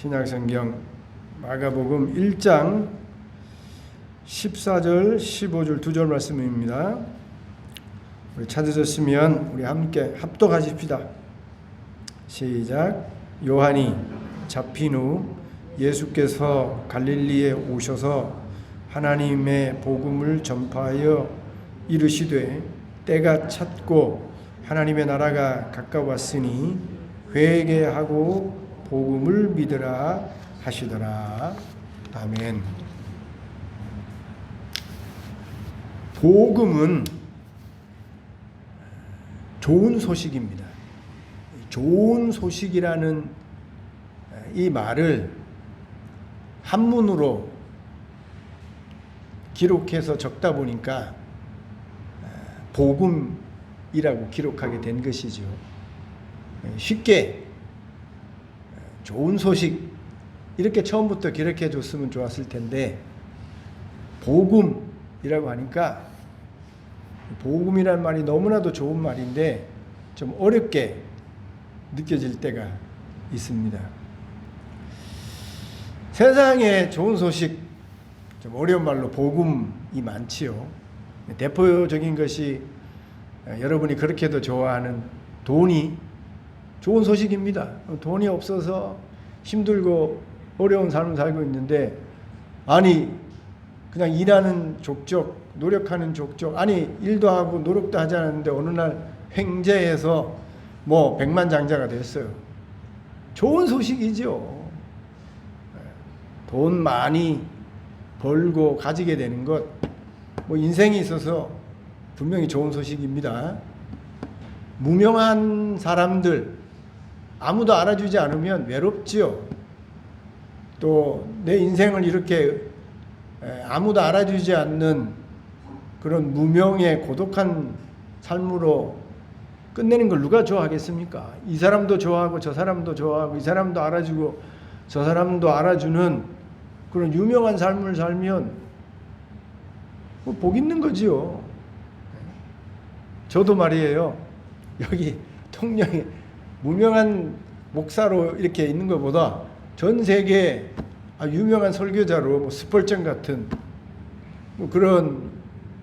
신약성경 마가복음 1장 14절 15절 2절 말씀입니다. 우리 찾으셨으면 우리 함께 합독하십시다. 시작. 요한이 잡힌 후 예수께서 갈릴리에 오셔서 하나님의 복음을 전파하여 이르시되 때가 찼고 하나님의 나라가 가까웠으니 회개하고 복음을 믿으라 하시더라. 아멘. 복음은 좋은 소식입니다. 좋은 소식이라는 이 말을 한문으로 기록해서 적다 보니까 복음이라고 기록하게 된 것이죠. 쉽게 좋은 소식 이렇게 처음부터 기록해 줬으면 좋았을 텐데 복음이라고 하니까 복음이라는 말이 너무나도 좋은 말인데 좀 어렵게 느껴질 때가 있습니다. 세상에 좋은 소식, 좀 어려운 말로 복음이 많지요. 대표적인 것이 여러분이 그렇게도 좋아하는 돈이 좋은 소식입니다. 돈이 없어서 힘들고 어려운 삶을 살고 있는데 아니 그냥 일하는 족족 노력하는 족족 아니 일도 하고 노력도 하지 않았는데 어느 날 횡재해서 뭐 백만장자가 됐어요. 좋은 소식이죠. 돈 많이 벌고 가지게 되는 것 뭐 인생에 있어서 분명히 좋은 소식입니다. 무명한 사람들 아무도 알아주지 않으면 외롭지요. 또 내 인생을 이렇게 아무도 알아주지 않는 그런 무명의 고독한 삶으로 끝내는 걸 누가 좋아하겠습니까? 이 사람도 좋아하고 저 사람도 좋아하고 이 사람도 알아주고 저 사람도 알아주는 그런 유명한 삶을 살면 뭐 복 있는 거지요. 저도 말이에요. 여기 통영에 무명한 목사로 이렇게 있는 것보다 전 세계 유명한 설교자로 뭐 스펄전 같은 뭐 그런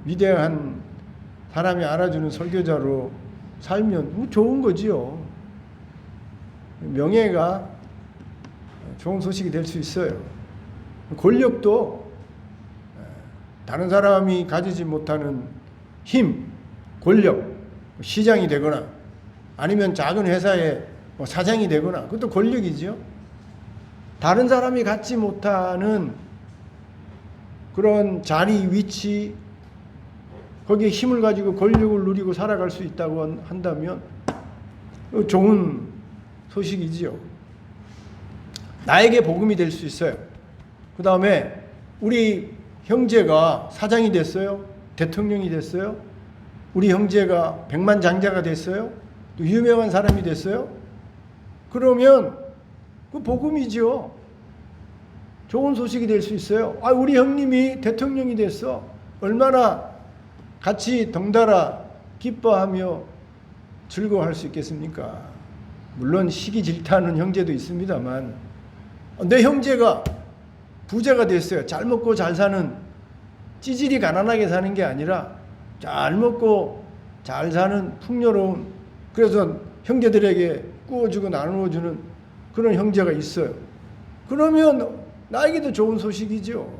위대한 사람이 알아주는 설교자로 살면 뭐 좋은 거지요. 명예가 좋은 소식이 될 수 있어요. 권력도 다른 사람이 가지지 못하는 힘, 권력, 시장이 되거나 아니면 작은 회사의 사장이 되거나 그것도 권력이죠. 다른 사람이 갖지 못하는 그런 자리, 위치, 거기에 힘을 가지고 권력을 누리고 살아갈 수 있다고 한다면 좋은 소식이지요. 나에게 복음이 될 수 있어요. 그 다음에 우리 형제가 사장이 됐어요. 대통령이 됐어요. 우리 형제가 백만장자가 됐어요. 또 유명한 사람이 됐어요. 그러면 그 복음이죠. 좋은 소식이 될 수 있어요. 우리 형님이 대통령이 됐어. 얼마나 같이 덩달아 기뻐하며 즐거워할 수 있겠습니까? 물론 시기 질타하는 형제도 있습니다만 내 형제가 부자가 됐어요. 잘 먹고 잘 사는 찌질이 가난하게 사는 게 아니라 잘 먹고 잘 사는 풍요로운 그래서 형제들에게 구워주고 나누어주는 그런 형제가 있어요. 그러면 나에게도 좋은 소식이죠.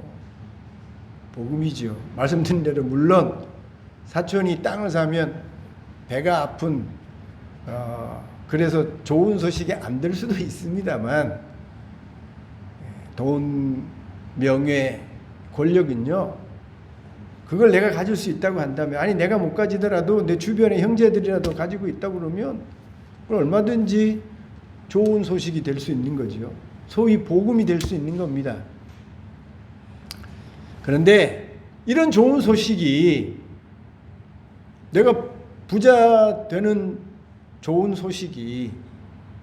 복음이죠. 말씀드린 대로 물론 사촌이 땅을 사면 배가 아픈 그래서 좋은 소식이 안 될 수도 있습니다만 돈, 명예, 권력은요 그걸 내가 가질 수 있다고 한다면 아니 내가 못 가지더라도 내 주변의 형제들이라도 가지고 있다고 그러면 그건 얼마든지 좋은 소식이 될 수 있는 거죠. 소위 복음이 될 수 있는 겁니다. 그런데 이런 좋은 소식이 내가 부자 되는 좋은 소식이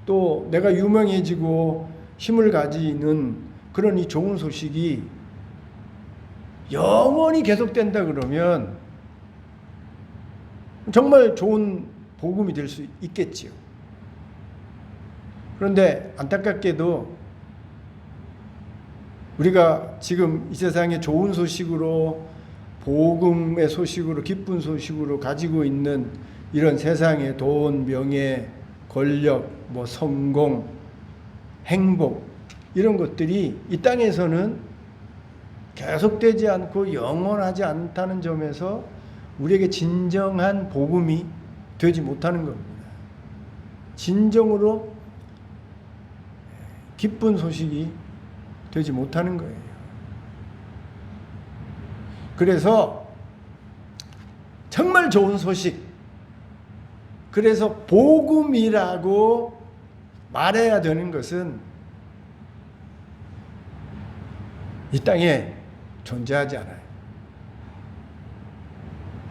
또 내가 유명해지고 힘을 가지는 그런 이 좋은 소식이 영원히 계속된다 그러면 정말 좋은 복음이 될 수 있겠지요. 그런데 안타깝게도 우리가 지금 이 세상에 좋은 소식으로, 복음의 소식으로, 기쁜 소식으로 가지고 있는 이런 세상의 돈, 명예, 권력, 뭐 성공, 행복, 이런 것들이 이 땅에서는 계속되지 않고 영원하지 않다는 점에서 우리에게 진정한 복음이 되지 못하는 겁니다. 진정으로 기쁜 소식이 되지 못하는 거예요. 그래서 정말 좋은 소식, 그래서 복음이라고 말해야 되는 것은 이 땅에 존재하지 않아요.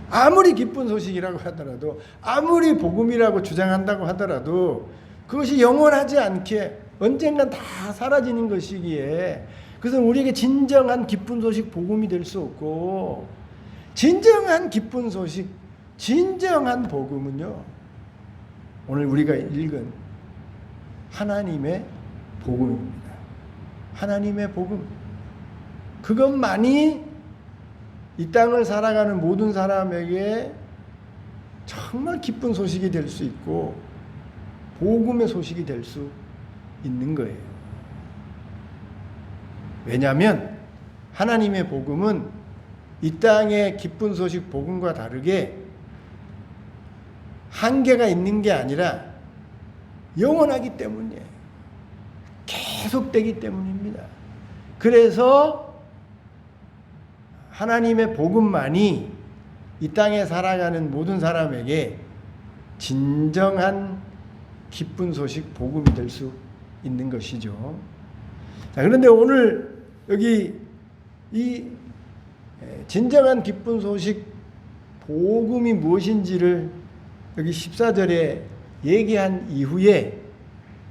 아무리 기쁜 소식이라고 하더라도, 아무리 복음이라고 주장한다고 하더라도 그것이 영원하지 않게 언젠간 다 사라지는 것이기에, 그것은 우리에게 진정한 기쁜 소식, 복음이 될 수 없고, 진정한 기쁜 소식, 진정한 복음은요, 오늘 우리가 읽은 하나님의 복음입니다. 하나님의 복음, 그것만이 이 땅을 살아가는 모든 사람에게 정말 기쁜 소식이 될 수 있고 복음의 소식이 될 수 있는 거예요. 왜냐하면 하나님의 복음은 이 땅의 기쁜 소식 복음과 다르게 한계가 있는 게 아니라 영원하기 때문이에요. 계속되기 때문입니다. 그래서 하나님의 복음만이 이 땅에 살아가는 모든 사람에게 진정한 기쁜 소식, 복음이 될 수 있는 것이죠. 자, 그런데 오늘 여기 이 진정한 기쁜 소식, 복음이 무엇인지를 여기 14절에 얘기한 이후에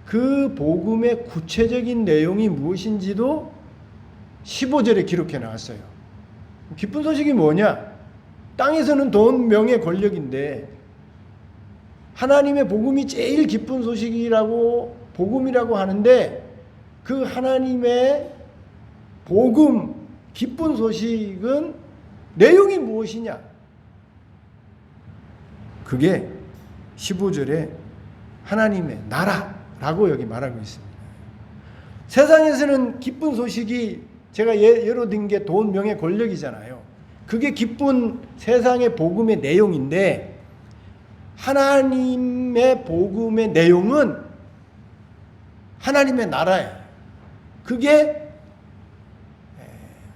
그 복음의 구체적인 내용이 무엇인지도 15절에 기록해 나왔어요. 기쁜 소식이 뭐냐? 땅에서는 돈, 명예, 권력인데 하나님의 복음이 제일 기쁜 소식이라고, 복음이라고 하는데, 그 하나님의 복음, 기쁜 소식은 내용이 무엇이냐? 그게 15절에 하나님의 나라라고 여기 말하고 있습니다. 세상에서는 기쁜 소식이, 제가 예로 든 게 돈, 명예, 권력이잖아요. 그게 기쁜 세상의 복음의 내용인데, 하나님의 복음의 내용은 하나님의 나라예요. 그게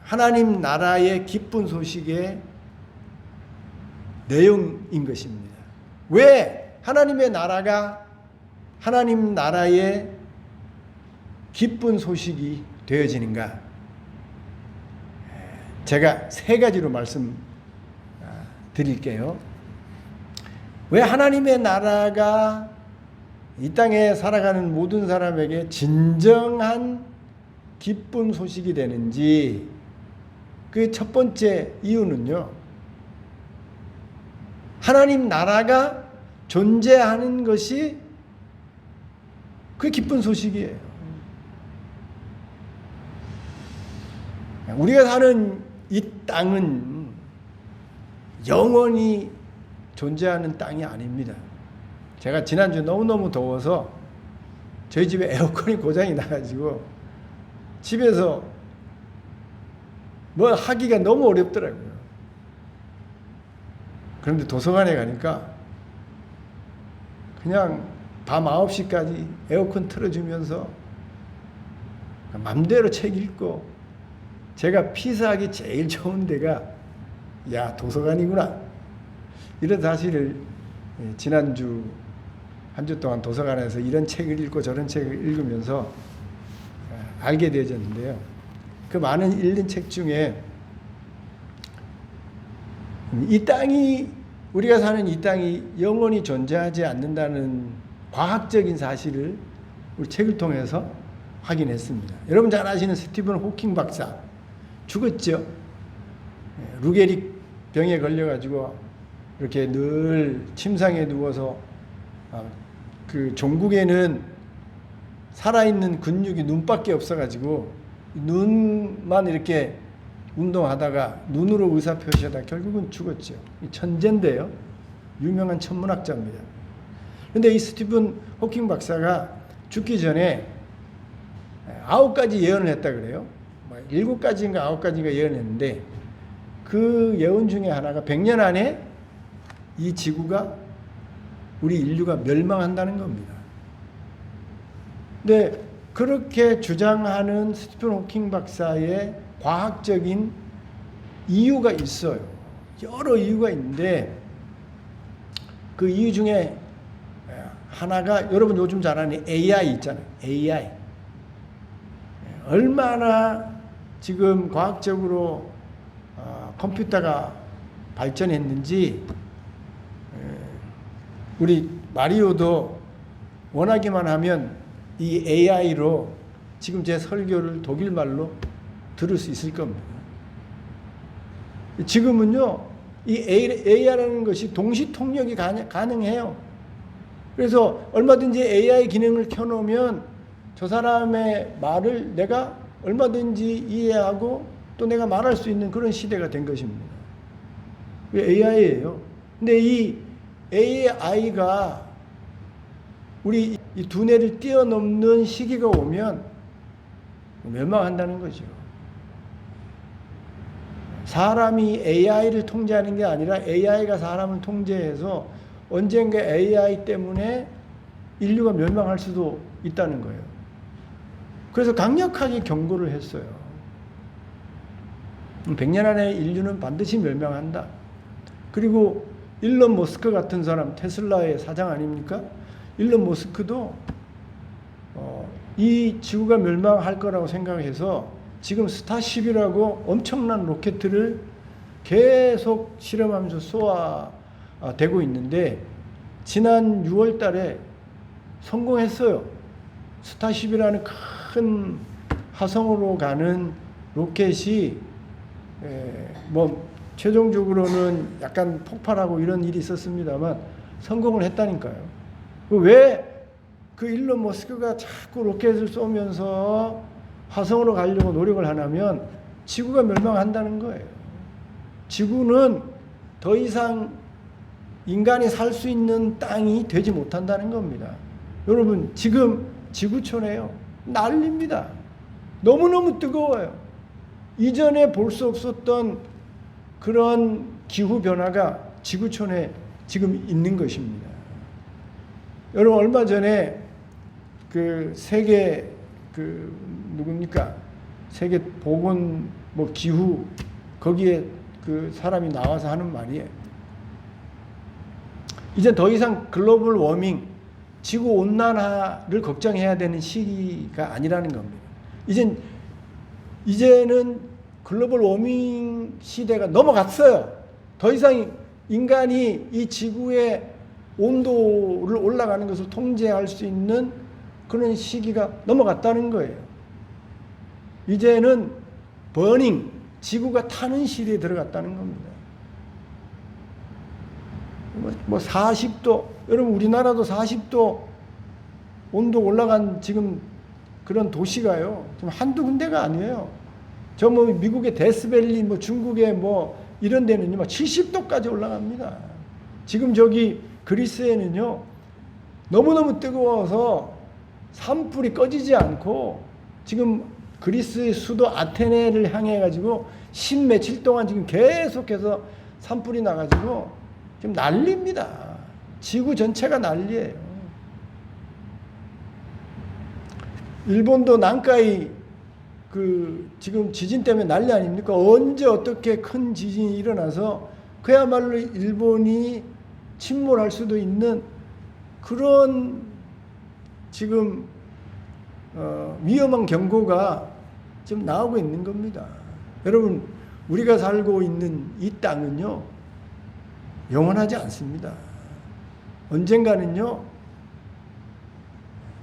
하나님 나라의 기쁜 소식의 내용인 것입니다. 왜 하나님의 나라가 하나님 나라의 기쁜 소식이 되어지는가? 제가 세 가지로 말씀 드릴게요. 왜 하나님의 나라가 이 땅에 살아가는 모든 사람에게 진정한 기쁜 소식이 되는지, 그 첫 번째 이유는요, 하나님 나라가 존재하는 것이 그 기쁜 소식이에요. 우리가 사는 이 땅은 영원히 존재하는 땅이 아닙니다. 제가 지난주 너무너무 더워서 저희 집에 에어컨이 고장이 나가지고 집에서 뭐 하기가 너무 어렵더라고요. 그런데 도서관에 가니까 그냥 밤 9시까지 에어컨 틀어주면서 맘대로 책 읽고, 제가 피사하기 제일 좋은 데가 야 도서관이구나, 이런 사실을 지난주 한 주 동안 도서관에서 이런 책을 읽고 저런 책을 읽으면서 알게 되어졌는데요. 그 많은 읽는 책 중에 이 땅이, 우리가 사는 이 땅이 영원히 존재하지 않는다는 과학적인 사실을 우리 책을 통해서 확인했습니다. 여러분 잘 아시는 스티븐 호킹 박사, 죽었죠. 루게릭 병에 걸려가지고 이렇게 늘 침상에 누워서, 그 종국에는 살아있는 근육이 눈밖에 없어가지고 눈만 이렇게 운동하다가 눈으로 의사표시하다 결국은 죽었죠. 천재인데요. 유명한 천문학자입니다. 그런데 이 스티븐 호킹 박사가 죽기 전에 9가지 예언을 했다 그래요. 7가지인가 9가지인가 예언했는데 그 예언 중에 하나가 100년 안에 이 지구가 우리 인류가 멸망한다는 겁니다. 근데 그렇게 주장하는 스티븐 호킹 박사의 과학적인 이유가 있어요. 여러 이유가 있는데 그 이유 중에 하나가 여러분 요즘 잘 아는 AI 있잖아요. AI. 얼마나 지금 과학적으로 컴퓨터가 발전했는지 우리 마리오도 원하기만 하면 이 AI로 지금 제 설교를 독일말로 들을 수 있을 겁니다. 지금은요, 이 AI라는 것이 동시 통역이 가능해요. 그래서 얼마든지 AI 기능을 켜놓으면 저 사람의 말을 내가 얼마든지 이해하고 또 내가 말할 수 있는 그런 시대가 된 것입니다. AI예요. 근데 이 AI가 우리 이 두뇌를 뛰어넘는 시기가 오면 멸망한다는 거죠. 사람이 AI를 통제하는 게 아니라 AI가 사람을 통제해서 언젠가 AI 때문에 인류가 멸망할 수도 있다는 거예요. 그래서 강력하게 경고를 했어요. 100년 안에 인류는 반드시 멸망한다. 그리고 일론 머스크 같은 사람, 테슬라의 사장 아닙니까? 일론 머스크도 이 지구가 멸망할 거라고 생각해서 지금 스타쉽이라고 엄청난 로켓을 계속 실험하면서 쏘아대고 있는데 지난 6월 달에 성공했어요. 스타쉽이라는 큰 화성으로 가는 로켓이 뭐 최종적으로는 약간 폭발하고 이런 일이 있었습니다만 성공을 했다니까요. 왜 그 일론 머스크가 자꾸 로켓을 쏘면서 화성으로 가려고 노력을 하냐면 지구가 멸망한다는 거예요. 지구는 더 이상 인간이 살 수 있는 땅이 되지 못한다는 겁니다. 여러분 지금 지구촌에요. 난립니다. 너무너무 뜨거워요. 이전에 볼 수 없었던 그런 기후변화가 지구촌에 지금 있는 것입니다. 여러분 얼마 전에 그 세계 누굽니까? 세계 보건 뭐 기후 거기에 그 사람이 나와서 하는 말이에요. 이제 더 이상 글로벌 워밍, 지구 온난화를 걱정해야 되는 시기가 아니라는 겁니다. 이제는 글로벌 워밍 시대가 넘어갔어요. 더 이상 인간이 이 지구의 온도를 올라가는 것을 통제할 수 있는 그런 시기가 넘어갔다는 거예요. 이제는 버닝, 지구가 타는 시대에 들어갔다는 겁니다. 뭐 40도, 여러분 우리나라도 40도 온도 올라간 지금 그런 도시가요. 지금 한두 군데가 아니에요. 저 뭐 미국의 데스밸리, 뭐 중국의 뭐 이런 데는요, 70도까지 올라갑니다. 지금 저기 그리스에는요, 너무너무 뜨거워서 산불이 꺼지지 않고 지금 그리스의 수도 아테네를 향해 가지고 10며칠 동안 지금 계속해서 산불이 나가지고 지금 난리입니다. 지구 전체가 난리예요. 일본도 난카이 지금 지진 때문에 난리 아닙니까? 언제 어떻게 큰 지진이 일어나서 그야말로 일본이 침몰할 수도 있는 그런 지금 위험한 경고가 지금 나오고 있는 겁니다. 여러분 우리가 살고 있는 이 땅은요 영원하지 않습니다. 언젠가는요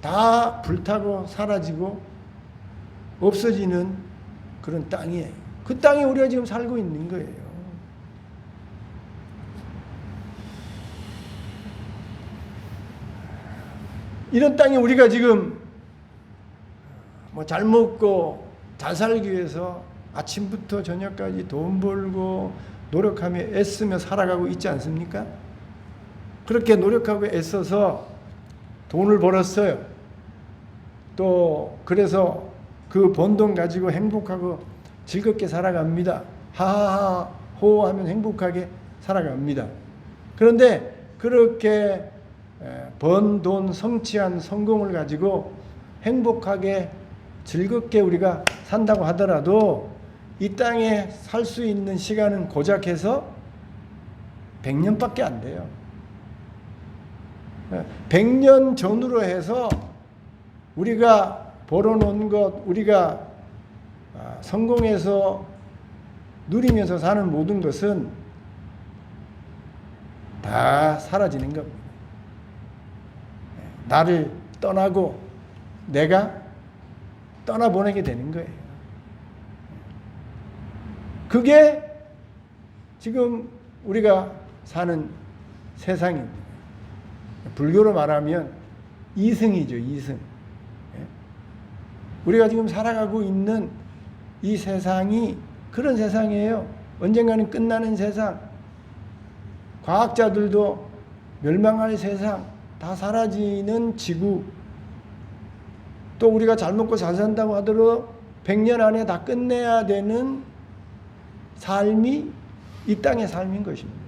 다 불타고 사라지고 없어지는 그런 땅이에요. 그 땅에 우리가 지금 살고 있는 거예요. 이런 땅에 우리가 지금 뭐 잘 먹고 잘 살기 위해서 아침부터 저녁까지 돈 벌고 노력하며 애쓰며 살아가고 있지 않습니까? 그렇게 노력하고 애써서 돈을 벌었어요. 또 그래서 그 번 돈 가지고 행복하고 즐겁게 살아갑니다. 하하하 호하면 행복하게 살아갑니다. 그런데 그렇게 번 돈 성취한 성공을 가지고 행복하게 즐겁게 우리가 산다고 하더라도 이 땅에 살 수 있는 시간은 고작 해서 100년밖에 안 돼요. 100년 전으로 해서 우리가 벌어놓은 것, 우리가 성공해서 누리면서 사는 모든 것은 다 사라지는 겁니다. 나를 떠나고 내가 떠나보내게 되는 거예요. 그게 지금 우리가 사는 세상입니다. 불교로 말하면 이승이죠, 이승. 우리가 지금 살아가고 있는 이 세상이 그런 세상이에요. 언젠가는 끝나는 세상. 과학자들도 멸망할 세상, 다 사라지는 지구. 또 우리가 잘 먹고 잘 산다고 하더라도 100년 안에 다 끝내야 되는 삶이 이 땅의 삶인 것입니다.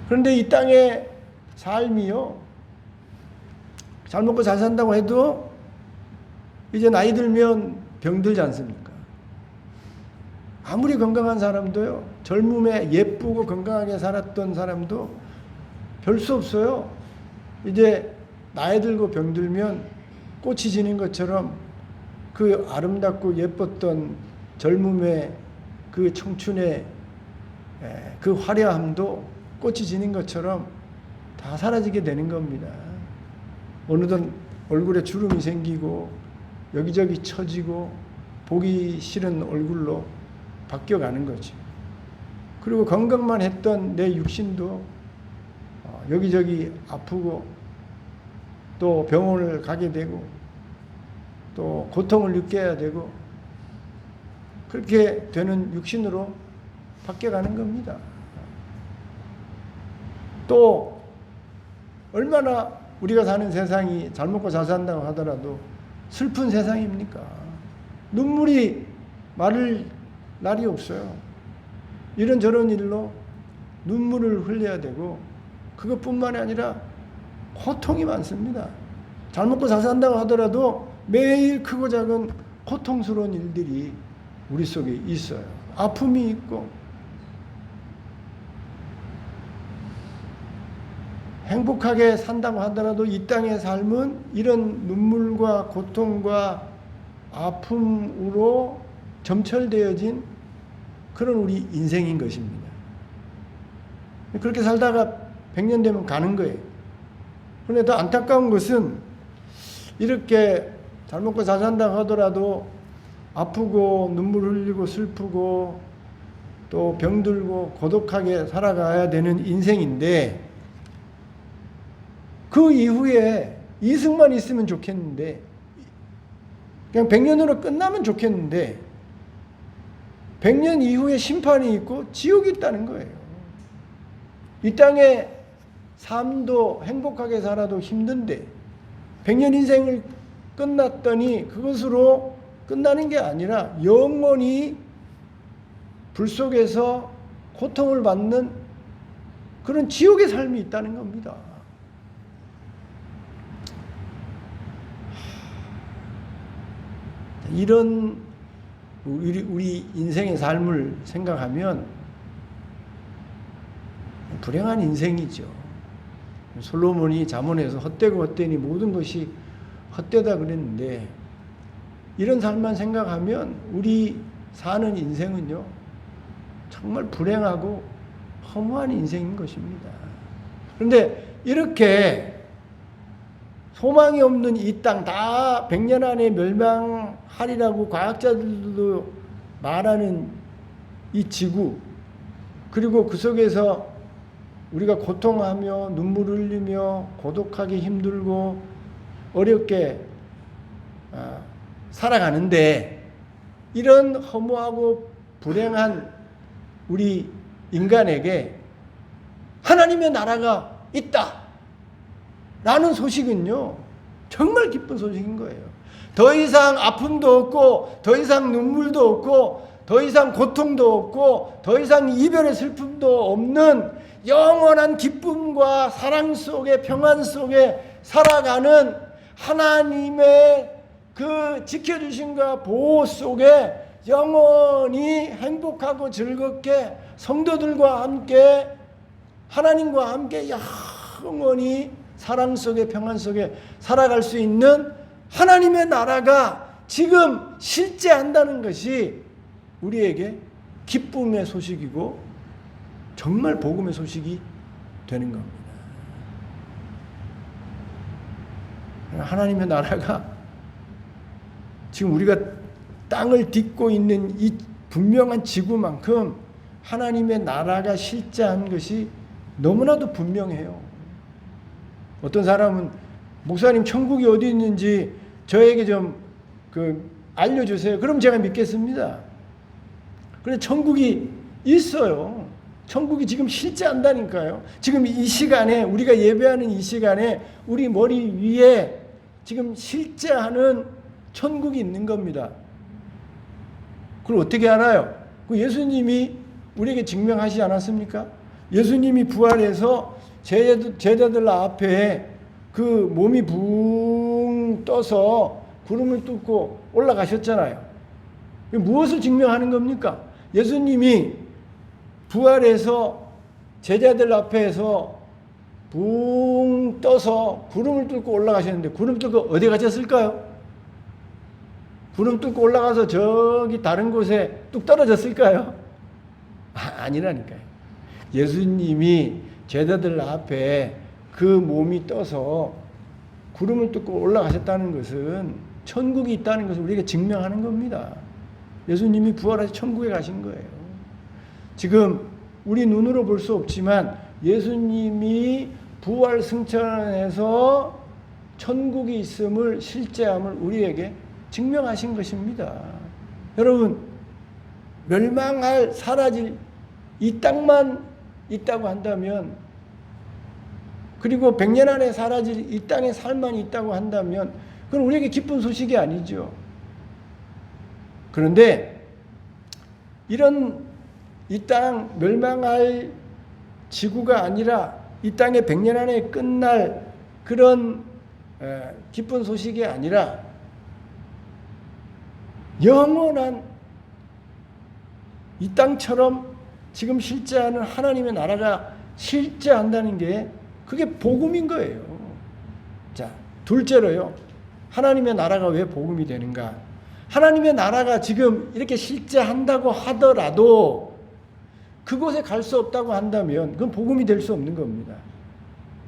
그런데 이 땅의 삶이요, 잘 먹고 잘 산다고 해도 이제 나이 들면 병들지 않습니까? 아무리 건강한 사람도요, 젊음에 예쁘고 건강하게 살았던 사람도 별 수 없어요. 이제 나이 들고 병들면 꽃이 지는 것처럼 그 아름답고 예뻤던 젊음의 그 청춘의 그 화려함도 꽃이 지는 것처럼 다 사라지게 되는 겁니다. 어느덧 얼굴에 주름이 생기고 여기저기 처지고 보기 싫은 얼굴로 바뀌어가는 거죠. 그리고 건강만 했던 내 육신도 여기저기 아프고 또 병원을 가게 되고 또 고통을 느껴야 되고 그렇게 되는 육신으로 바뀌어가는 겁니다. 또 얼마나 우리가 사는 세상이 잘 먹고 잘 산다고 하더라도 슬픈 세상입니까? 눈물이 마를 날이 없어요. 이런저런 일로 눈물을 흘려야 되고 그것뿐만이 아니라 고통이 많습니다. 잘 먹고 잘 산다고 하더라도 매일 크고 작은 고통스러운 일들이 우리 속에 있어요. 아픔이 있고 행복하게 산다고 하더라도 이 땅의 삶은 이런 눈물과 고통과 아픔으로 점철되어진 그런 우리 인생인 것입니다. 그렇게 살다가 100년 되면 가는 거예요. 그런데 더 안타까운 것은 이렇게 잘 먹고 잘 산다고 하더라도 아프고 눈물 흘리고 슬프고 또 병들고 고독하게 살아가야 되는 인생인데 그 이후에 이승만 있으면 좋겠는데 그냥 100년으로 끝나면 좋겠는데 100년 이후에 심판이 있고 지옥이 있다는 거예요. 이 땅에 삶도 행복하게 살아도 힘든데 100년 인생을 끝났더니 그것으로 끝나는 게 아니라 영원히 불 속에서 고통을 받는 그런 지옥의 삶이 있다는 겁니다. 이런 우리 인생의 삶을 생각하면 불행한 인생이죠. 솔로몬이 잠언에서 헛되고 헛되니 모든 것이 헛되다 그랬는데 이런 삶만 생각하면 우리 사는 인생은요 정말 불행하고 허무한 인생인 것입니다. 그런데 이렇게 소망이 없는 이 땅 다 100년 안에 멸망하리라고 과학자들도 말하는 이 지구 그리고 그 속에서 우리가 고통하며 눈물 흘리며 고독하게 힘들고 어렵게 살아가는데 이런 허무하고 불행한 우리 인간에게 하나님의 나라가 있다 라는 소식은요 정말 기쁜 소식인 거예요. 더 이상 아픔도 없고 더 이상 눈물도 없고 더 이상 고통도 없고 더 이상 이별의 슬픔도 없는 영원한 기쁨과 사랑 속에 평안 속에 살아가는 하나님의 그 지켜주심과 보호 속에 영원히 행복하고 즐겁게 성도들과 함께 하나님과 함께 영원히 사랑 속에 평안 속에 살아갈 수 있는 하나님의 나라가 지금 실제한다는 것이 우리에게 기쁨의 소식이고 정말 복음의 소식이 되는 겁니다. 하나님의 나라가 지금 우리가 땅을 딛고 있는 이 분명한 지구만큼 하나님의 나라가 실제한 것이 너무나도 분명해요. 어떤 사람은 목사님 천국이 어디 있는지 저에게 좀 알려주세요. 그럼 제가 믿겠습니다. 그런데 천국이 있어요. 천국이 지금 실제한다니까요. 지금 이 시간에 우리가 예배하는 이 시간에 우리 머리 위에 지금 실제하는 천국이 있는 겁니다. 그걸 어떻게 알아요? 그 예수님이 우리에게 증명하지 않았습니까? 예수님이 부활해서 제자들 앞에 그 몸이 붕 떠서 구름을 뚫고 올라가셨잖아요. 무엇을 증명하는 겁니까? 예수님이 부활해서 제자들 앞에서 붕 떠서 구름을 뚫고 올라가셨는데 구름 뚫고 어디 가셨을까요? 구름 뚫고 올라가서 저기 다른 곳에 뚝 떨어졌을까요? 아니라니까요. 예수님이 제자들 앞에 그 몸이 떠서 구름을 뚫고 올라가셨다는 것은 천국이 있다는 것을 우리에게 증명하는 겁니다. 예수님이 부활해서 천국에 가신 거예요. 지금 우리 눈으로 볼 수 없지만 예수님이 부활 승천해서 천국이 있음을 실제함을 우리에게 증명하신 것입니다. 여러분, 멸망할 사라질 이 땅만 있다고 한다면, 그리고 100년 안에 사라질 이 땅의 삶만 있다고 한다면 그건 우리에게 기쁜 소식이 아니죠. 그런데 이런 이 땅 멸망할 지구가 아니라 이 땅의 100년 안에 끝날 그런 기쁜 소식이 아니라 영원한 이 땅처럼 지금 실제하는 하나님의 나라가 실제한다는 게 그게 복음인 거예요. 자, 둘째로요. 하나님의 나라가 왜 복음이 되는가? 하나님의 나라가 지금 이렇게 실제한다고 하더라도 그곳에 갈 수 없다고 한다면 그건 복음이 될 수 없는 겁니다.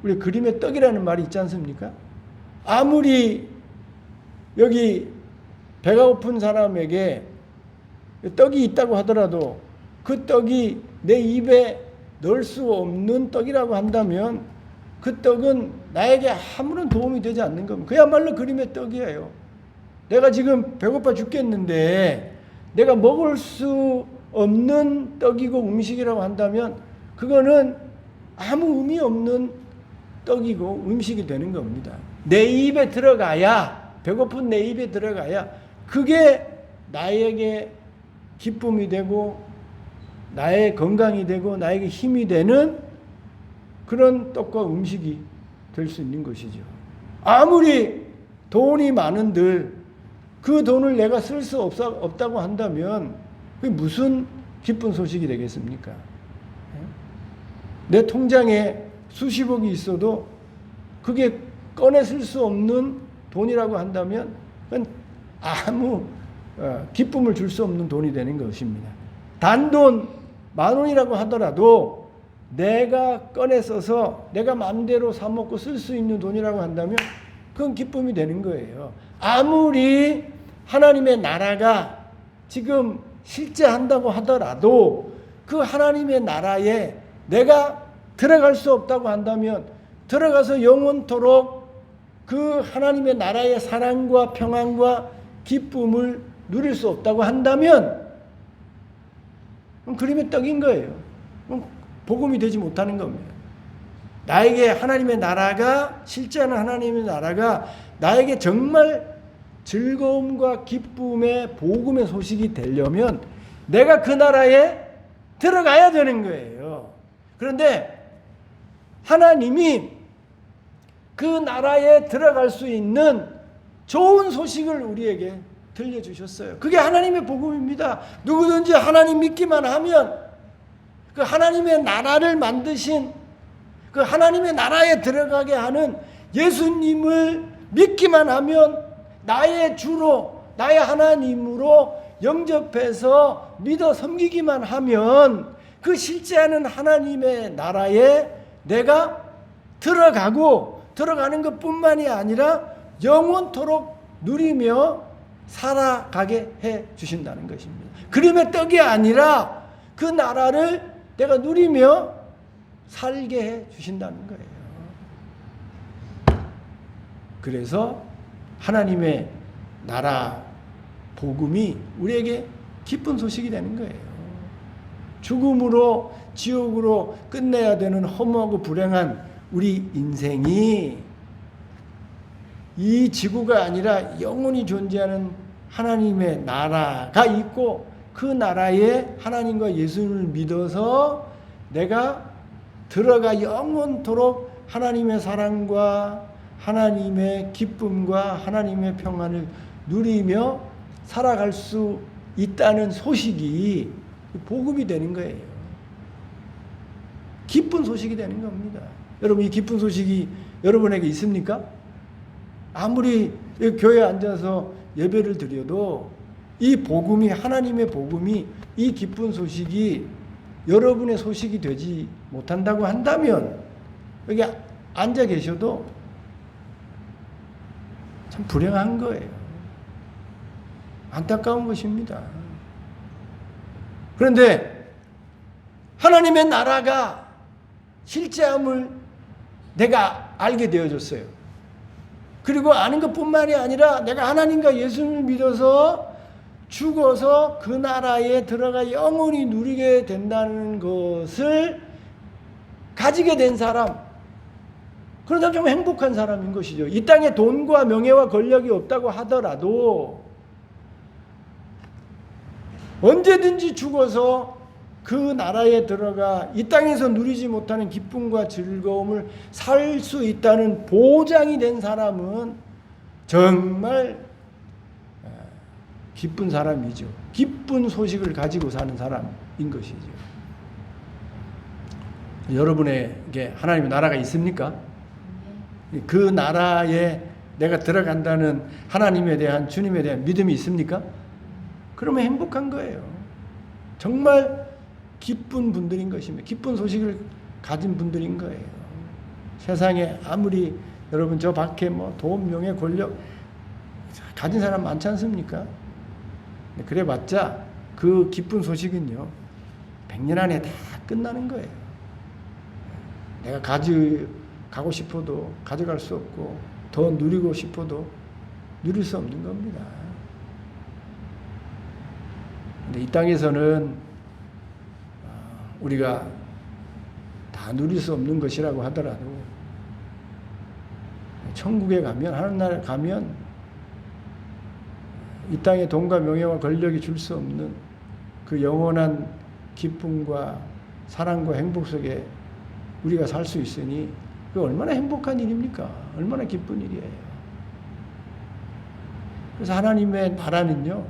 우리 그림의 떡이라는 말이 있지 않습니까? 아무리 여기 배가 고픈 사람에게 떡이 있다고 하더라도 그 떡이 내 입에 넣을 수 없는 떡이라고 한다면 그 떡은 나에게 아무런 도움이 되지 않는 겁니다. 그야말로 그림의 떡이에요. 내가 지금 배고파 죽겠는데 내가 먹을 수 없는 떡이고 음식이라고 한다면 그거는 아무 의미 없는 떡이고 음식이 되는 겁니다. 내 입에 들어가야, 배고픈 내 입에 들어가야 그게 나에게 기쁨이 되고 나의 건강이 되고 나에게 힘이 되는 그런 떡과 음식이 될 수 있는 것이죠. 아무리 돈이 많은들 그 돈을 내가 쓸 수 없다고 한다면 그게 무슨 기쁜 소식이 되겠습니까? 내 통장에 수십억이 있어도 그게 꺼내 쓸 수 없는 돈이라고 한다면 그건 아무 기쁨을 줄 수 없는 돈이 되는 것입니다. 단돈 10,000원이라고 하더라도 내가 꺼내 써서 내가 마음대로 사 먹고 쓸 수 있는 돈이라고 한다면 그건 기쁨이 되는 거예요. 아무리 하나님의 나라가 지금 실제한다고 하더라도 그 하나님의 나라에 내가 들어갈 수 없다고 한다면 들어가서 영원토록 그 하나님의 나라의 사랑과 평안과 기쁨을 누릴 수 없다고 한다면 그럼 그림의 떡인 거예요. 그럼 복음이 되지 못하는 겁니다. 나에게 하나님의 나라가, 실제는 하나님의 나라가 나에게 정말 즐거움과 기쁨의 복음의 소식이 되려면 내가 그 나라에 들어가야 되는 거예요. 그런데 하나님이 그 나라에 들어갈 수 있는 좋은 소식을 우리에게 들려주셨어요. 그게 하나님의 복음입니다. 누구든지 하나님 믿기만 하면 그 하나님의 나라를 만드신 그 하나님의 나라에 들어가게 하는 예수님을 믿기만 하면 나의 주로, 나의 하나님으로 영접해서 믿어 섬기기만 하면 그 실제하는 하나님의 나라에 내가 들어가는 것뿐만이 아니라 영원토록 누리며 살아가게 해 주신다는 것입니다. 그림의 떡이 아니라 그 나라를 내가 누리며 살게 해 주신다는 거예요. 그래서 하나님의 나라 복음이 우리에게 기쁜 소식이 되는 거예요. 죽음으로 지옥으로 끝내야 되는 허무하고 불행한 우리 인생이 이 지구가 아니라 영원히 존재하는 하나님의 나라가 있고 그 나라에 하나님과 예수님을 믿어서 내가 들어가 영원토록 하나님의 사랑과 하나님의 기쁨과 하나님의 평안을 누리며 살아갈 수 있다는 소식이 복음이 되는 거예요. 기쁜 소식이 되는 겁니다. 여러분, 이 기쁜 소식이 여러분에게 있습니까? 아무리 교회에 앉아서 예배를 드려도 이 복음이, 하나님의 복음이, 이 기쁜 소식이 여러분의 소식이 되지 못한다고 한다면 여기 앉아 계셔도 참 불행한 거예요. 안타까운 것입니다. 그런데 하나님의 나라가 실제함을 내가 알게 되어졌어요. 그리고 아는 것뿐만이 아니라 내가 하나님과 예수님을 믿어서 죽어서 그 나라에 들어가 영원히 누리게 된다는 것을 가지게 된 사람, 그런 사람 좀 행복한 사람인 것이죠. 이 땅에 돈과 명예와 권력이 없다고 하더라도 언제든지 죽어서 그 나라에 들어가 이 땅에서 누리지 못하는 기쁨과 즐거움을 살 수 있다는 보장이 된 사람은 정말 기쁜 사람이죠. 기쁜 소식을 가지고 사는 사람인 것이죠. 여러분에게 하나님의 나라가 있습니까? 그 나라에 내가 들어간다는 하나님에 대한, 주님에 대한 믿음이 있습니까? 그러면 행복한 거예요. 정말 기쁜 분들인 것입니다. 기쁜 소식을 가진 분들인 거예요. 세상에 아무리 여러분 저 밖에 뭐 돈, 명예, 권력 가진 사람 많지 않습니까? 그래봤자 그 기쁜 소식은요 100년 안에 다 끝나는 거예요. 내가 가지고 싶어도 가져갈 수 없고 더 누리고 싶어도 누릴 수 없는 겁니다. 근데 이 땅에서는 우리가 다 누릴 수 없는 것이라고 하더라도 천국에 가면, 하늘나라에 가면 이 땅에 돈과 명예와 권력이 줄 수 없는 그 영원한 기쁨과 사랑과 행복 속에 우리가 살 수 있으니 그 얼마나 행복한 일입니까? 얼마나 기쁜 일이에요. 그래서 하나님의 나라는요,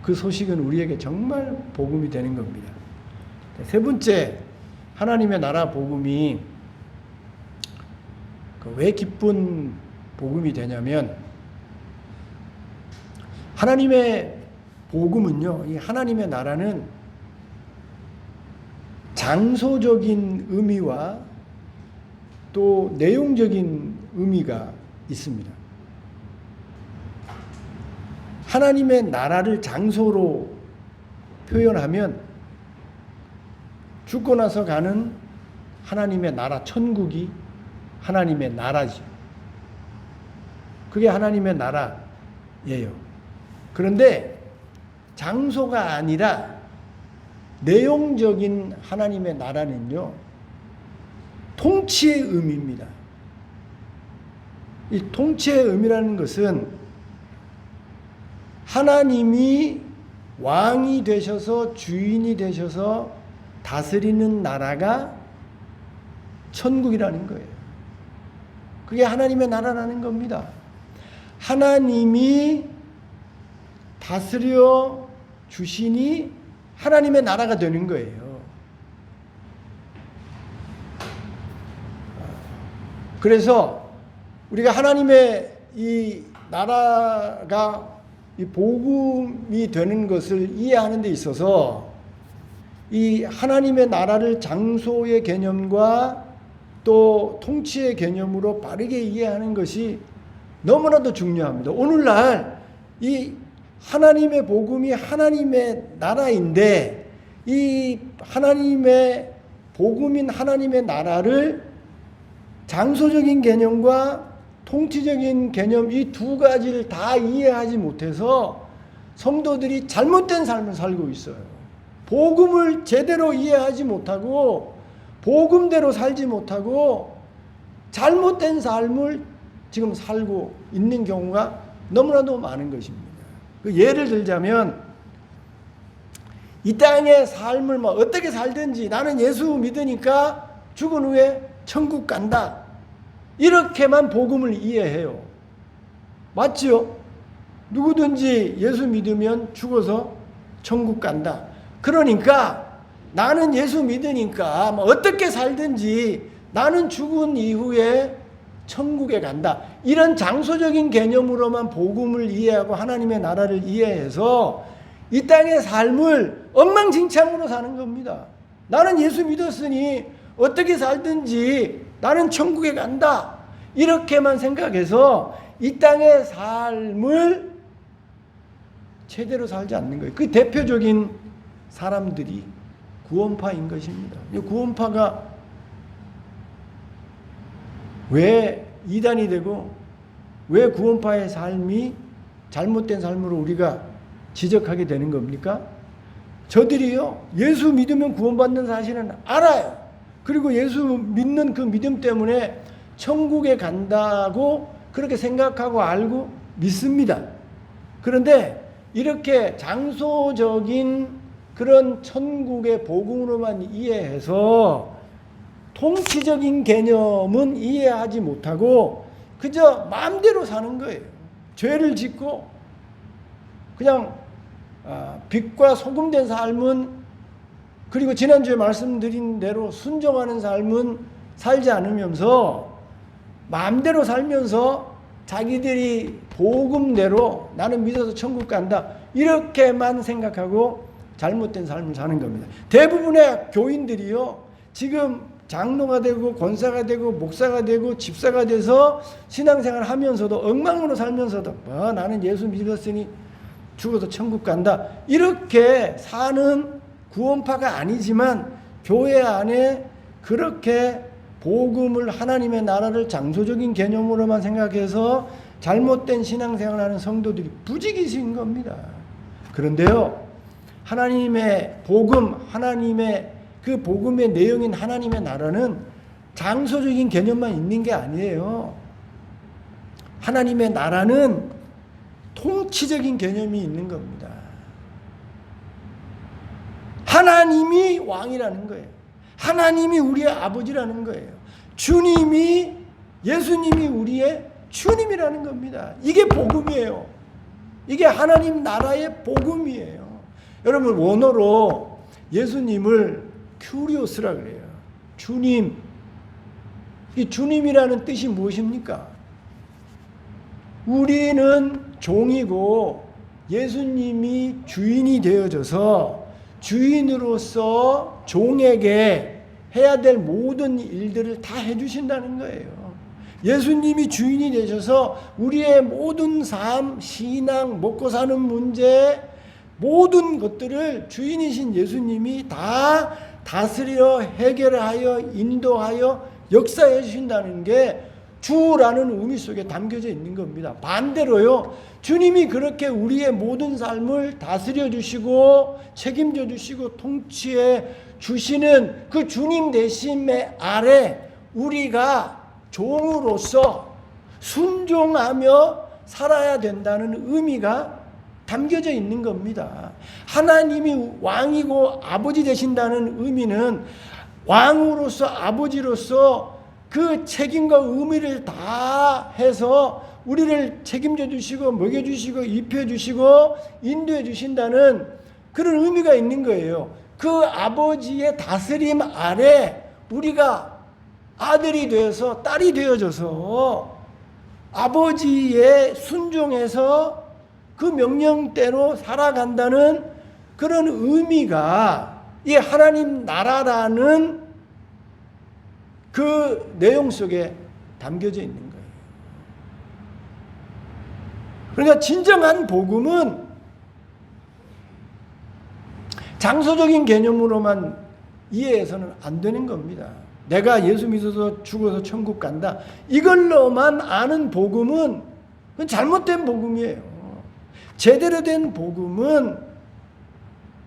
그 소식은 우리에게 정말 복음이 되는 겁니다. 세 번째, 하나님의 나라 복음이 왜 기쁜 복음이 되냐면, 하나님의 복음은요, 이 하나님의 나라는 장소적인 의미와 또 내용적인 의미가 있습니다. 하나님의 나라를 장소로 표현하면 죽고 나서 가는 하나님의 나라, 천국이 하나님의 나라죠. 그게 하나님의 나라, 그런데 장소가 아니라 내용적인 하나님의 나라는요, 통치의 의미입니다. 이 통치의 의미라는 것은 하나님이 왕이 되셔서 주인이 되셔서 다스리는 나라가 천국이라는 거예요. 그게 하나님의 나라라는 겁니다. 하나님이 다스려 주시니 하나님의 나라가 되는 거예요. 그래서 우리가 하나님의 이 나라가 이 복음이 되는 것을 이해하는 데 있어서 이 하나님의 나라를 장소의 개념과 또 통치의 개념으로 바르게 이해하는 것이 너무나도 중요합니다. 오늘날 이 하나님의 복음이 하나님의 나라인데 이 하나님의 복음인 하나님의 나라를 장소적인 개념과 통치적인 개념 이 두 가지를 다 이해하지 못해서 성도들이 잘못된 삶을 살고 있어요. 복음을 제대로 이해하지 못하고 복음대로 살지 못하고 잘못된 삶을 지금 살고 있는 경우가 너무나도 많은 것입니다. 예를 들자면 이 땅의 삶을 뭐 어떻게 살든지 나는 예수 믿으니까 죽은 후에 천국 간다. 이렇게만 복음을 이해해요. 맞죠? 누구든지 예수 믿으면 죽어서 천국 간다. 그러니까 나는 예수 믿으니까 뭐 어떻게 살든지 나는 죽은 이후에 천국에 간다. 이런 장소적인 개념으로만 복음을 이해하고 하나님의 나라를 이해해서 이 땅의 삶을 엉망진창으로 사는 겁니다. 나는 예수 믿었으니 어떻게 살든지 나는 천국에 간다. 이렇게만 생각해서 이 땅의 삶을 제대로 살지 않는 거예요. 그 대표적인 사람들이 구원파인 것입니다. 구원파가 왜 이단이 되고 왜 구원파의 삶이 잘못된 삶으로 우리가 지적하게 되는 겁니까? 저들이요, 예수 믿으면 구원받는 사실은 알아요. 그리고 예수 믿는 그 믿음 때문에 천국에 간다고 그렇게 생각하고 알고 믿습니다. 그런데 이렇게 장소적인 그런 천국의 복음으로만 이해해서 통치적인 개념은 이해하지 못하고 그저 마음대로 사는 거예요. 죄를 짓고 그냥 빛과 소금된 삶은, 그리고 지난주에 말씀드린 대로 순종하는 삶은 살지 않으면서 마음대로 살면서 자기들이 복음대로 나는 믿어서 천국 간다 이렇게만 생각하고 잘못된 삶을 사는 겁니다. 대부분의 교인들이요, 지금 장로가 되고 권사가 되고 목사가 되고 집사가 돼서 신앙생활을 하면서도 엉망으로 살면서도 나는 예수 믿었으니 죽어도 천국 간다 이렇게 사는 구원파가 아니지만 교회 안에 그렇게 복음을, 하나님의 나라를 장소적인 개념으로만 생각해서 잘못된 신앙생활을 하는 성도들이 부지기수인 겁니다. 그런데요, 하나님의 복음, 하나님의 그 복음의 내용인 하나님의 나라는 장소적인 개념만 있는 게 아니에요. 하나님의 나라는 통치적인 개념이 있는 겁니다. 하나님이 왕이라는 거예요. 하나님이 우리의 아버지라는 거예요. 주님이, 예수님이 우리의 주님이라는 겁니다. 이게 복음이에요. 이게 하나님 나라의 복음이에요. 여러분, 원어로 예수님을 큐리오스라 그래요. 주님. 이 주님이라는 뜻이 무엇입니까? 우리는 종이고 예수님이 주인이 되어져서 주인으로서 종에게 해야 될 모든 일들을 다 해주신다는 거예요. 예수님이 주인이 되셔서 우리의 모든 삶, 신앙, 먹고 사는 문제, 모든 것들을 주인이신 예수님이 다 다스려 해결하여 인도하여 역사해 주신다는 게 주라는 의미 속에 담겨져 있는 겁니다. 반대로요, 주님이 그렇게 우리의 모든 삶을 다스려 주시고 책임져 주시고 통치해 주시는 그 주님 대심의 아래 우리가 종으로서 순종하며 살아야 된다는 의미가 담겨져 있는 겁니다. 하나님이 왕이고 아버지 되신다는 의미는 왕으로서 아버지로서 그 책임과 의미를 다 해서 우리를 책임져 주시고 먹여 주시고 입혀 주시고 인도해 주신다는 그런 의미가 있는 거예요. 그 아버지의 다스림 아래 우리가 아들이 되어서 딸이 되어져서 아버지의 순종해서 그 명령대로 살아간다는 그런 의미가 이 하나님 나라라는 그 내용 속에 담겨져 있는 거예요. 그러니까 진정한 복음은 장소적인 개념으로만 이해해서는 안 되는 겁니다. 내가 예수 믿어서 죽어서 천국 간다, 이걸로만 아는 복음은 그건 잘못된 복음이에요. 제대로 된 복음은,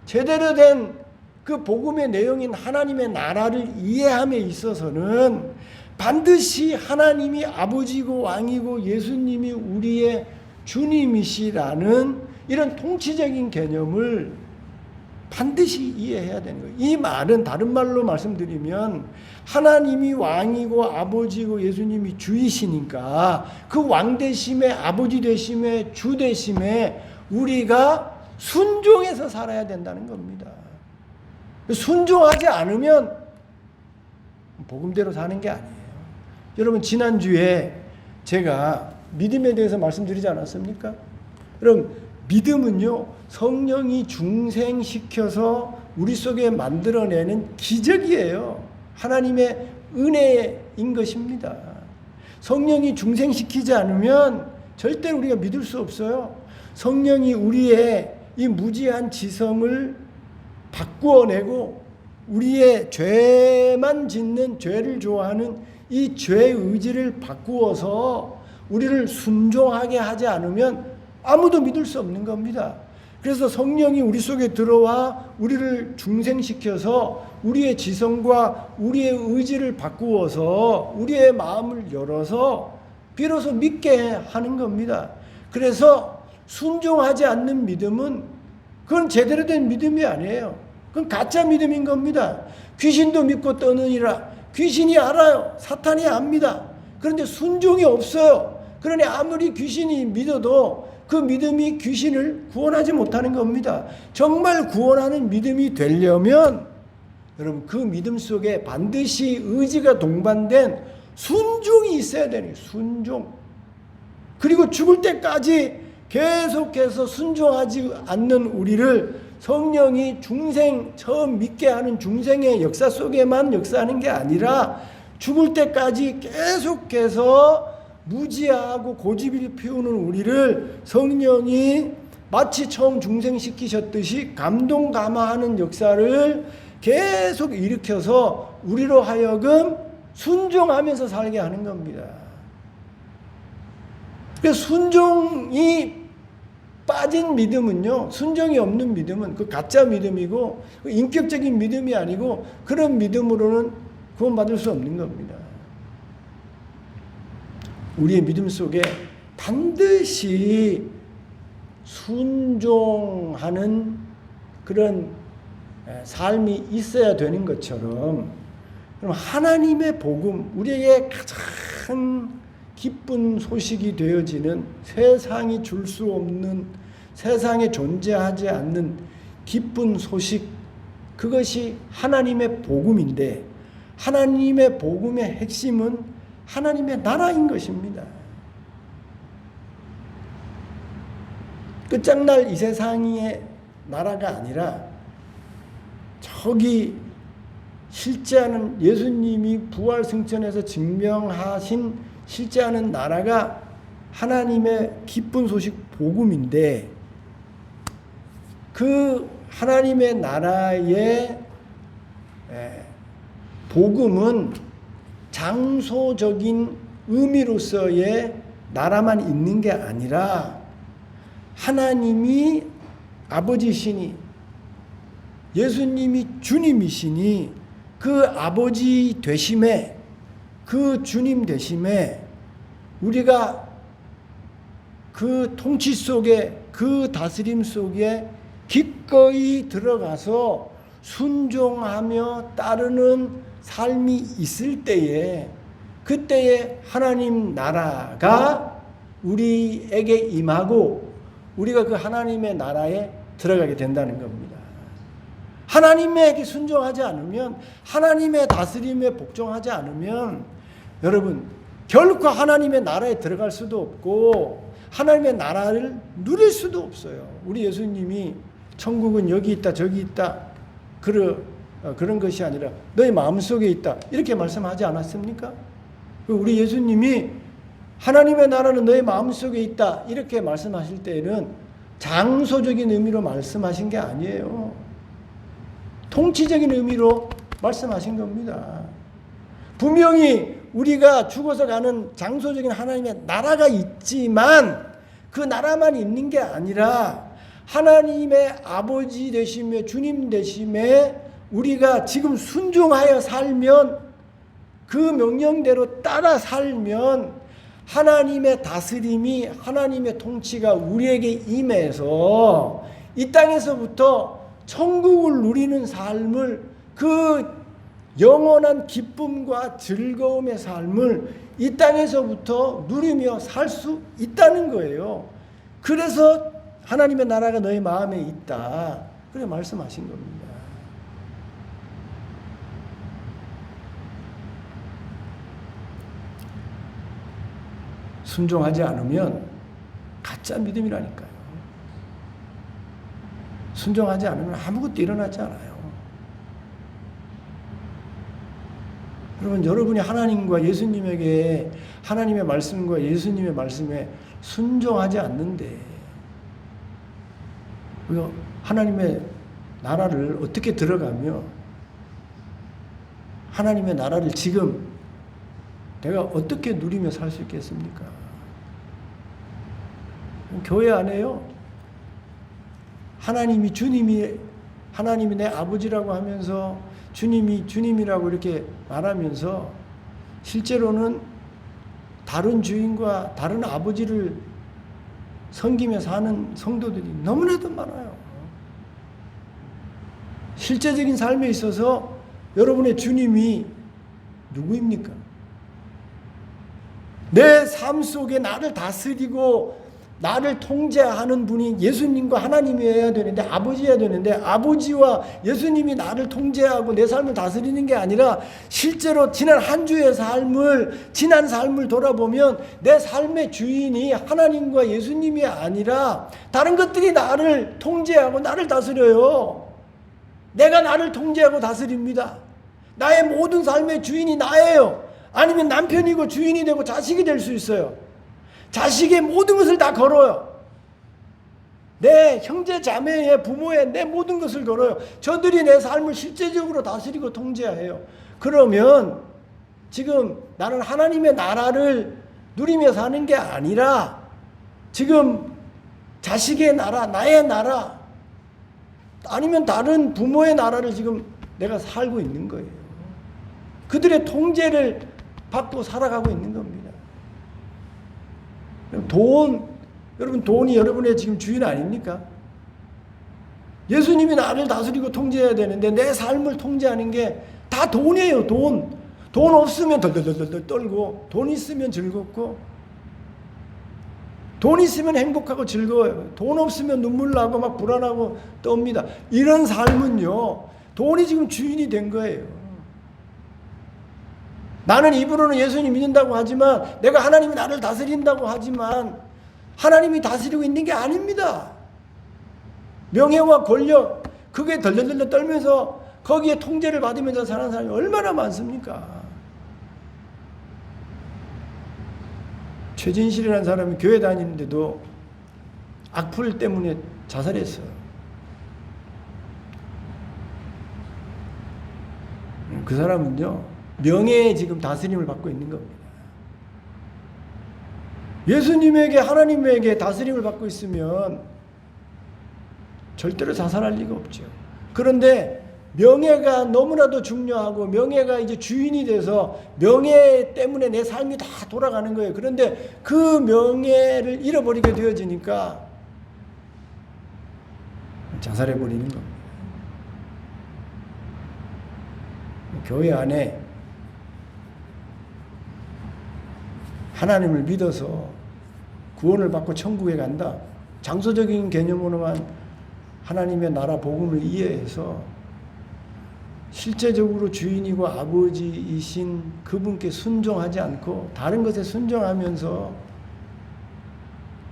제대로 된 그 복음의 내용인 하나님의 나라를 이해함에 있어서는 반드시 하나님이 아버지고 왕이고 예수님이 우리의 주님이시라는 이런 통치적인 개념을 반드시 이해해야 되는 거예요. 이 말은 다른 말로 말씀드리면 하나님이 왕이고 아버지고 예수님이 주이시니까 그 왕 되심에 아버지 되심에 주 되심에 우리가 순종해서 살아야 된다는 겁니다. 순종하지 않으면 복음대로 사는 게 아니에요. 여러분, 지난주에 제가 믿음에 대해서 말씀드리지 않았습니까? 여러분, 믿음은요, 성령이 중생시켜서 우리 속에 만들어내는 기적이에요. 하나님의 은혜인 것입니다. 성령이 중생시키지 않으면 절대 우리가 믿을 수 없어요. 성령이 우리의 이 무지한 지성을 바꾸어내고 우리의 죄만 짓는, 죄를 좋아하는 이 죄의 의지를 바꾸어서 우리를 순종하게 하지 않으면 아무도 믿을 수 없는 겁니다. 그래서 성령이 우리 속에 들어와 우리를 중생시켜서 우리의 지성과 우리의 의지를 바꾸어서 우리의 마음을 열어서 비로소 믿게 하는 겁니다. 그래서 순종하지 않는 믿음은 그건 제대로 된 믿음이 아니에요. 그건 가짜 믿음인 겁니다. 귀신도 믿고 떠느니라. 귀신이 알아요. 사탄이 압니다. 그런데 순종이 없어요. 그러니 아무리 귀신이 믿어도 그 믿음이 귀신을 구원하지 못하는 겁니다. 정말 구원하는 믿음이 되려면 여러분, 그 믿음 속에 반드시 의지가 동반된 순종이 있어야 되는 거예요. 순종. 그리고 죽을 때까지 계속해서 순종하지 않는 우리를 성령이 중생, 처음 믿게 하는 중생의 역사 속에만 역사하는 게 아니라 죽을 때까지 계속해서 무지하고 고집을 피우는 우리를 성령이 마치 처음 중생시키셨듯이 감동감화하는 역사를 계속 일으켜서 우리로 하여금 순종하면서 살게 하는 겁니다. 그래서 순종이 빠진 믿음은요, 순종이 없는 믿음은 그 가짜 믿음이고 그 인격적인 믿음이 아니고 그런 믿음으로는 구원받을 수 없는 겁니다. 우리의 믿음 속에 반드시 순종하는 그런 삶이 있어야 되는 것처럼, 그럼 하나님의 복음, 우리에게 가장 기쁜 소식이 되어지는, 세상이 줄 수 없는, 세상에 존재하지 않는 기쁜 소식, 그것이 하나님의 복음인데, 하나님의 복음의 핵심은 하나님의 나라인 것입니다. 끝장날 이 세상의 나라가 아니라 저기 실제하는, 예수님이 부활승천에서 증명하신 실제하는 나라가 하나님의 기쁜 소식 복음인데, 그 하나님의 나라의 복음은 장소적인 의미로서의 나라만 있는 게 아니라 하나님이 아버지시니 예수님이 주님이시니 그 아버지 되심에 그 주님 되심에 우리가 그 통치 속에 그 다스림 속에 기꺼이 들어가서 순종하며 따르는 삶이 있을 때에 그때에 하나님 나라가 우리에게 임하고 우리가 그 하나님의 나라에 들어가게 된다는 겁니다. 하나님에게 순종하지 않으면 하나님의 다스림에 복종하지 않으면 여러분 결코 하나님의 나라에 들어갈 수도 없고 하나님의 나라를 누릴 수도 없어요. 우리 예수님이 천국은 여기 있다 저기 있다 그런 것이 아니라 너희 마음속에 있다 이렇게 말씀하지 않았습니까? 우리 예수님이 하나님의 나라는 너희 마음속에 있다 이렇게 말씀하실 때에는 장소적인 의미로 말씀하신 게 아니에요. 통치적인 의미로 말씀하신 겁니다. 분명히 우리가 죽어서 가는 장소적인 하나님의 나라가 있지만 그 나라만 있는 게 아니라 하나님의 아버지 되시며 주님 되심에 우리가 지금 순종하여 살면 그 명령대로 따라 살면 하나님의 다스림이 하나님의 통치가 우리에게 임해서 이 땅에서부터 천국을 누리는 삶을 그 영원한 기쁨과 즐거움의 삶을 이 땅에서부터 누리며 살 수 있다는 거예요. 그래서 하나님의 나라가 너희 마음에 있다. 그래 말씀하신 겁니다. 순종하지 않으면 가짜 믿음이라니까요. 순종하지 않으면 아무것도 일어나지 않아요. 여러분이 하나님과 예수님에게 하나님의 말씀과 예수님의 말씀에 순종하지 않는데 하나님의 나라를 어떻게 들어가며 하나님의 나라를 지금 내가 어떻게 누리며 살 수 있겠습니까? 교회 안에요. 하나님이 내 아버지라고 하면서 주님이 주님이라고 이렇게 말하면서 실제로는 다른 주인과 다른 아버지를 섬기며 사는 성도들이 너무나도 많아요. 실제적인 삶에 있어서 여러분의 주님이 누구입니까? 내 삶 속에 나를 다스리고 나를 통제하는 분이 예수님과 하나님이어야 되는데 아버지여야 되는데 아버지와 예수님이 나를 통제하고 내 삶을 다스리는 게 아니라 실제로 지난 한 주의 지난 삶을 돌아보면 내 삶의 주인이 하나님과 예수님이 아니라 다른 것들이 나를 통제하고 나를 다스려요. 내가 나를 통제하고 다스립니다. 나의 모든 삶의 주인이 나예요. 아니면 남편이고 주인이 되고 자식이 될 수 있어요. 자식의 모든 것을 다 걸어요. 내 형제 자매의 부모의 내 모든 것을 걸어요. 저들이 내 삶을 실제적으로 다스리고 통제해요. 그러면 지금 나는 하나님의 나라를 누리며 사는 게 아니라 지금 자식의 나라, 나의 나라 아니면 다른 부모의 나라를 지금 내가 살고 있는 거예요. 그들의 통제를 받고 살아가고 있는 겁니다. 여러분 돈이 여러분의 지금 주인 아닙니까? 예수님이 나를 다스리고 통제해야 되는데 내 삶을 통제하는 게 다 돈이에요. 돈 없으면 덜덜덜덜 떨고 돈 있으면 즐겁고 돈 있으면 행복하고 즐거워요. 돈 없으면 눈물 나고 막 불안하고 떱니다. 이런 삶은요 돈이 지금 주인이 된 거예요. 나는 입으로는 예수님 믿는다고 하지만 내가 하나님이 나를 다스린다고 하지만 하나님이 다스리고 있는 게 아닙니다. 명예와 권력 그게 덜덜덜 떨면서 거기에 통제를 받으면서 사는 사람이 얼마나 많습니까? 최진실이라는 사람이 교회 다니는데도 악플 때문에 자살했어요. 그 사람은요 명예에 지금 다스림을 받고 있는 겁니다. 예수님에게, 하나님에게 다스림을 받고 있으면 절대로 자살할 리가 없죠. 그런데 명예가 너무나도 중요하고 명예가 이제 주인이 돼서 명예 때문에 내 삶이 다 돌아가는 거예요. 그런데 그 명예를 잃어버리게 되어지니까 자살해버리는 겁니다. 교회 안에 하나님을 믿어서 구원을 받고 천국에 간다. 장소적인 개념으로만 하나님의 나라 복음을 이해해서 실제적으로 주인이고 아버지이신 그분께 순종하지 않고 다른 것에 순종하면서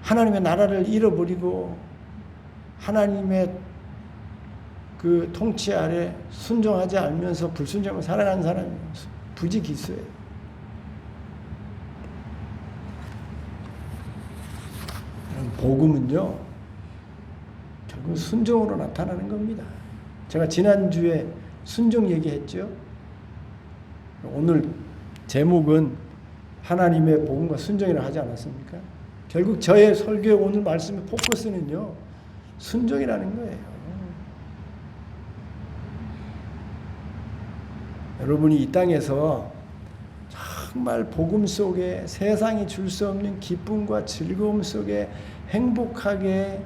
하나님의 나라를 잃어버리고 하나님의 그 통치 아래 순종하지 않으면서 불순종을 살아가는 사람이 부지기수예요. 복음은요, 결국 순종으로 나타나는 겁니다. 제가 지난주에 순종 얘기했죠. 오늘 제목은 하나님의 복음과 순종이라 하지 않았습니까? 결국 저의 설교의 오늘 말씀의 포커스는요, 순종이라는 거예요. 여러분이 이 땅에서 정말 복음 속에 세상이 줄 수 없는 기쁨과 즐거움 속에 행복하게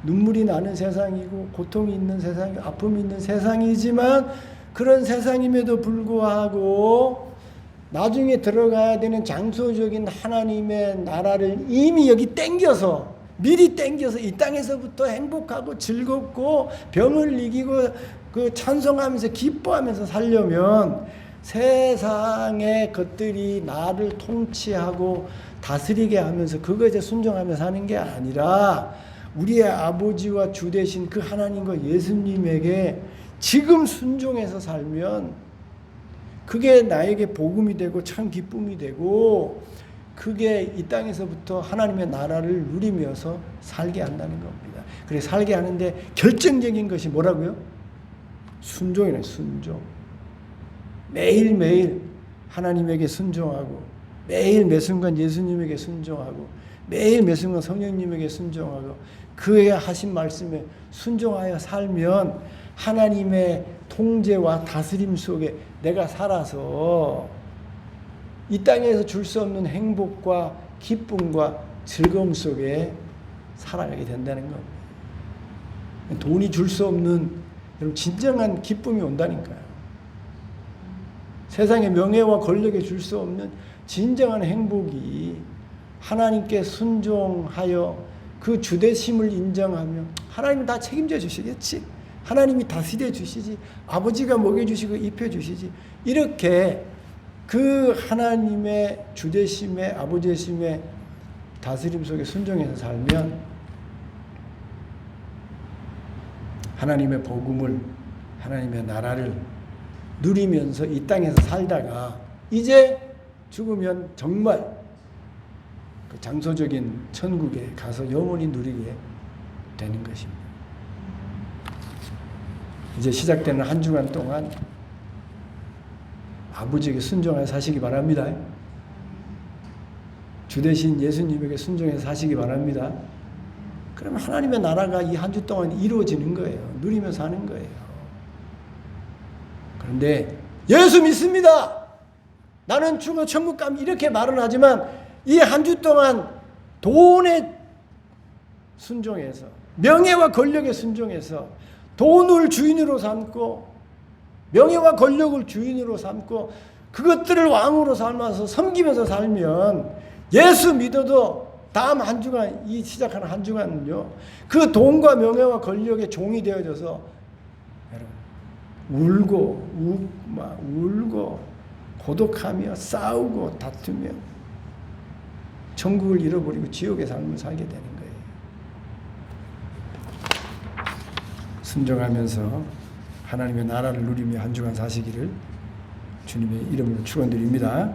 눈물이 나는 세상이고 고통이 있는 세상이고 아픔이 있는 세상이지만 그런 세상임에도 불구하고 나중에 들어가야 되는 장소적인 하나님의 나라를 이미 여기 땡겨서 미리 땡겨서 이 땅에서부터 행복하고 즐겁고 병을 이기고 그 찬송하면서 기뻐하면서 살려면 세상의 것들이 나를 통치하고 다스리게 하면서 그것에 순종하며 사는 게 아니라 우리의 아버지와 주 되신 그 하나님과 예수님에게 지금 순종해서 살면 그게 나에게 복음이 되고 참 기쁨이 되고 그게 이 땅에서부터 하나님의 나라를 누리면서 살게 한다는 겁니다. 그래서 살게 하는데 결정적인 것이 뭐라고요? 순종이네, 순종. 매일매일 하나님에게 순종하고 매일 매 순간 예수님에게 순종하고 매일 매 순간 성령님에게 순종하고 그의 하신 말씀에 순종하여 살면 하나님의 통제와 다스림 속에 내가 살아서 이 땅에서 줄 수 없는 행복과 기쁨과 즐거움 속에 살아가게 된다는 겁니다. 돈이 줄 수 없는 여러분 진정한 기쁨이 온다니까요. 세상의 명예와 권력에 줄 수 없는 진정한 행복이 하나님께 순종하여 그 주되심을 인정하며 하나님은 다 책임져 주시겠지. 하나님이 다스려 주시지. 아버지가 먹여주시고 입혀주시지. 이렇게 그 하나님의 주되심의 아버지심의 다스림 속에 순종해서 살면 하나님의 복음을 하나님의 나라를 누리면서 이 땅에서 살다가 이제 죽으면 정말 그 장소적인 천국에 가서 영원히 누리게 되는 것입니다. 이제 시작되는 한 주간 동안 아버지에게 순종하여 사시기 바랍니다. 주 대신 예수님에게 순종해서 사시기 바랍니다. 그러면 하나님의 나라가 이 한 주 동안 이루어지는 거예요. 누리면서 사는 거예요. 그런데 예수 믿습니다. 나는 죽어 천국 가면 이렇게 말은 하지만 이 한 주 동안 돈에 순종해서 명예와 권력에 순종해서 돈을 주인으로 삼고 명예와 권력을 주인으로 삼고 그것들을 왕으로 삼아서 섬기면서 살면 예수 믿어도 다음 한 주간 이 시작하는 한 주간은요 그 돈과 명예와 권력의 종이 되어져서 여러분 울고 고독하며 싸우고 다투며 천국을 잃어버리고 지옥의 삶을 살게 되는 거예요. 순종하면서 하나님의 나라를 누리며 한 주간 사시기를 주님의 이름으로 축원드립니다.